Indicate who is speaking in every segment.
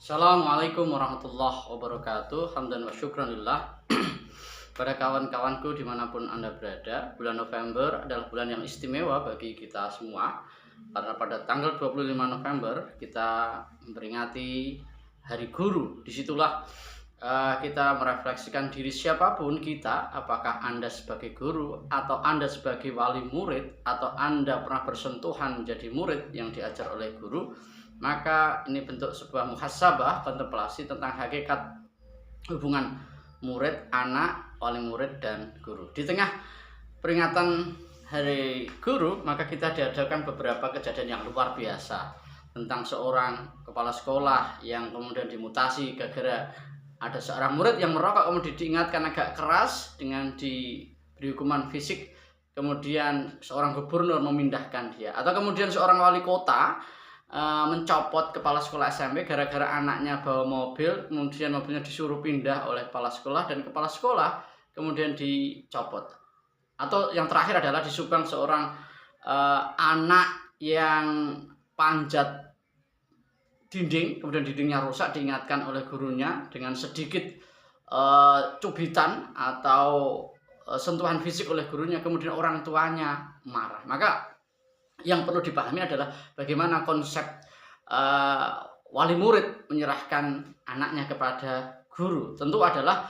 Speaker 1: Assalamualaikum warahmatullahi wabarakatuh. Hamdan wa syukranillah. Pada kawan-kawanku dimanapun Anda berada, bulan November adalah bulan yang istimewa bagi kita semua. Karena pada tanggal 25 November kita memperingati Hari Guru. Disitulah kita merefleksikan diri siapapun kita, apakah Anda sebagai guru, atau Anda sebagai wali murid, atau Anda pernah bersentuhan menjadi murid yang diajar oleh guru. Maka ini bentuk sebuah muhasabah, kontemplasi tentang hakikat hubungan murid, anak, wali murid, dan guru. Di tengah peringatan Hari Guru, maka kita dihadapkan beberapa kejadian yang luar biasa tentang seorang kepala sekolah yang kemudian dimutasi gara-gara ada seorang murid yang merokok, kemudian diingatkan agak keras dengan diberi hukuman fisik, kemudian seorang gubernur memindahkan dia, atau kemudian seorang wali kota mencopot kepala sekolah SMP gara-gara anaknya bawa mobil, kemudian mobilnya disuruh pindah oleh kepala sekolah dan kepala sekolah kemudian dicopot. Atau yang terakhir adalah di Subang seorang anak yang panjat dinding, kemudian dindingnya rusak, diingatkan oleh gurunya dengan sedikit cubitan atau sentuhan fisik oleh gurunya, kemudian orang tuanya marah. Maka yang perlu dipahami adalah bagaimana konsep wali murid menyerahkan anaknya kepada guru. Tentu adalah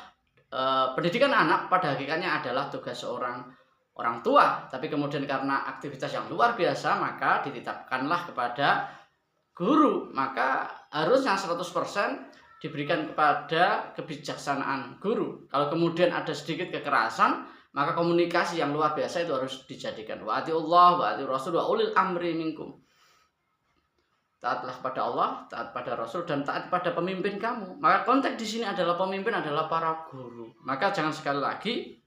Speaker 1: pendidikan anak pada hakikatnya adalah tugas seorang orang tua, tapi kemudian karena aktivitas yang luar biasa maka dititipkanlah kepada guru. Maka harusnya 100% diberikan kepada kebijaksanaan guru. Kalau kemudian ada sedikit kekerasan, maka komunikasi yang luar biasa itu harus dijadikan wa atiullah wa atiur rasul wa ulil amri minkum. Taatlah pada Allah, taat pada Rasul, dan taat pada pemimpin kamu. Maka konteks di sini adalah pemimpin adalah para guru. Maka jangan sekali lagi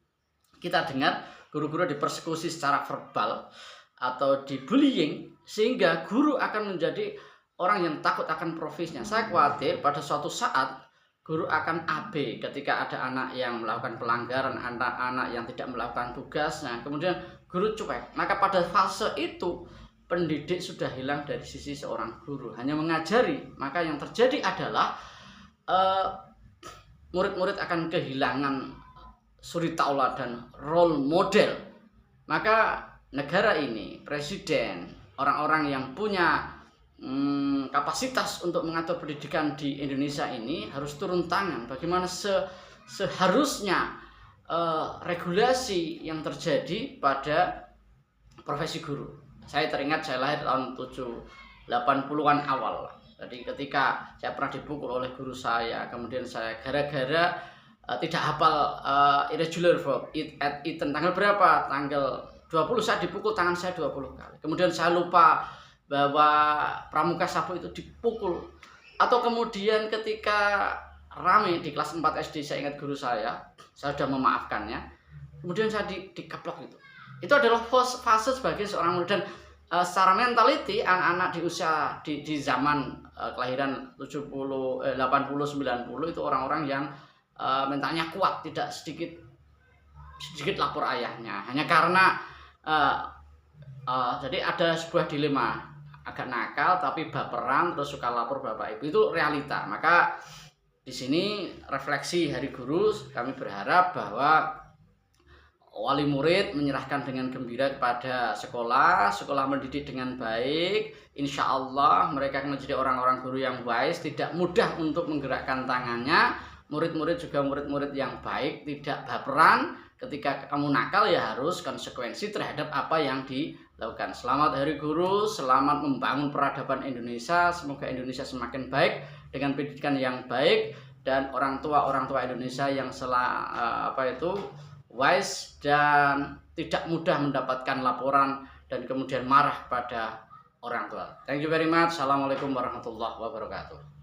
Speaker 1: kita dengar guru-guru dipersekusi secara verbal atau dibullying sehingga guru akan menjadi orang yang takut akan profesinya. Saya khawatir pada suatu saat guru akan AB ketika ada anak yang melakukan pelanggaran, anak-anak yang tidak melakukan tugasnya, kemudian guru cuek. Maka pada fase itu pendidik sudah hilang dari sisi seorang guru, hanya mengajari. Maka yang terjadi adalah murid-murid akan kehilangan suri tauladan, role model. Maka negara ini, presiden, orang-orang yang punya kapasitas untuk mengatur pendidikan di Indonesia ini harus turun tangan. Bagaimana seharusnya regulasi yang terjadi pada profesi guru. Saya teringat saya lahir tahun 80-an awal. Jadi ketika saya pernah dipukul oleh guru saya, kemudian saya gara-gara tidak hafal irregular verb eaten tanggal berapa, tanggal 20 saya dipukul, tangan saya 20 kali. Kemudian saya lupa bahwa pramuka sapu itu dipukul. Atau kemudian ketika rame di kelas 4 SD, saya ingat guru saya sudah memaafkannya, kemudian saya dikeplok itu. Itu adalah fase sebagai seorang murid. Dan secara mentality anak-anak di usia di zaman kelahiran 80 90 itu orang-orang yang mentalnya kuat, tidak sedikit lapor ayahnya hanya karena jadi ada sebuah dilema, agak nakal tapi baperan terus suka lapor bapak ibu, itu realita. Maka di sini refleksi Hari Guru, kami berharap bahwa wali murid menyerahkan dengan gembira kepada sekolah mendidik dengan baik. Insya Allah mereka akan menjadi orang-orang guru yang wise, tidak mudah untuk menggerakkan tangannya. Murid-murid juga murid-murid yang baik, tidak baperan. Ketika kamu nakal ya harus konsekuensi terhadap apa yang dilakukan. Selamat Hari Guru, selamat membangun peradaban Indonesia. Semoga Indonesia semakin baik dengan pendidikan yang baik dan orang tua Indonesia yang wise dan tidak mudah mendapatkan laporan dan kemudian marah pada orang tua. Thank you very much. Assalamualaikum warahmatullahi wabarakatuh.